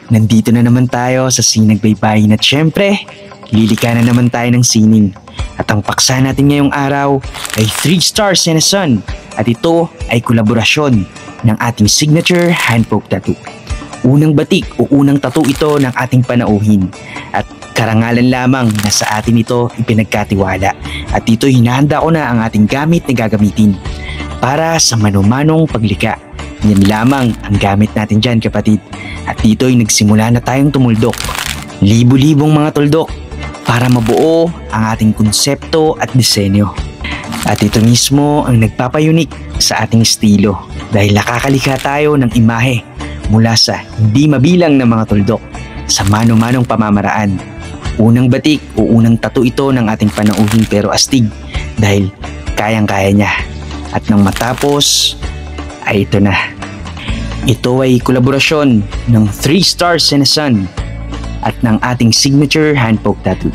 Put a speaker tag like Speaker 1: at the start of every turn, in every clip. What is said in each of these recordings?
Speaker 1: Nandito na naman tayo sa Sinagbaybayin at syempre, lilika na naman tayo ng sining. At ang paksa natin ngayong araw ay 3 stars and a sun at ito ay kolaborasyon ng ating signature handpoke tattoo. Unang batik o unang tattoo ito ng ating panauhin at karangalan lamang na sa atin ito ipinagkatiwala at dito hinahanda ko na ang ating gamit na gagamitin para sa manumanong paglika. Yan lamang ang gamit natin dyan, kapatid. At dito'y nagsimula na tayong tumuldok. Libo-libong mga tuldok para mabuo ang ating konsepto at disenyo. At ito mismo ang nagpapayunik sa ating estilo dahil nakakalikha tayo ng imahe mula sa hindi mabilang na mga tuldok sa mano-manong pamamaraan. Unang batik o unang tattoo ito ng ating panauhin pero astig dahil kayang-kaya niya. At nang matapos ay ito na. Ito ay kolaborasyon ng 3 stars and a sun at ng ating signature handpoke tattoo.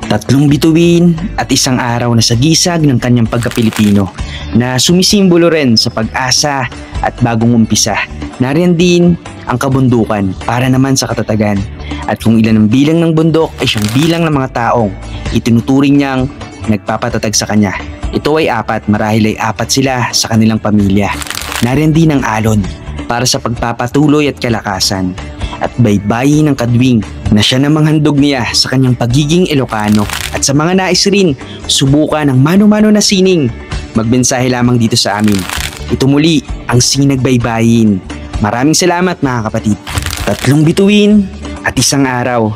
Speaker 1: 3 bituin at 1 araw na sagisag ng kanyang pagka-Pilipino na sumisimbolo rin sa pag-asa at bagong umpisa. Nariyan din ang kabundukan para naman sa katatagan. At kung ilan ang bilang ng bundok ay siyang bilang ng mga taong itinuturing niyang nagpapatatag sa kanya. Ito ay 4, marahil ay 4 sila sa kanilang pamilya. Nariyan din ang alon para sa pagpapatuloy at kalakasan at baybayin ng kadwing na siya namang handog niya sa kanyang pagiging Ilocano. At sa mga nais rin subukan ng mano-mano na sining, magmensahe lamang dito sa amin. Ito muli ang Sinagbaybayin. Maraming salamat mga kapatid. 3 bituin at 1 araw.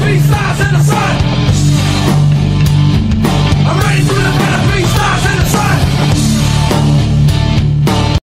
Speaker 2: 3 stars and a sun!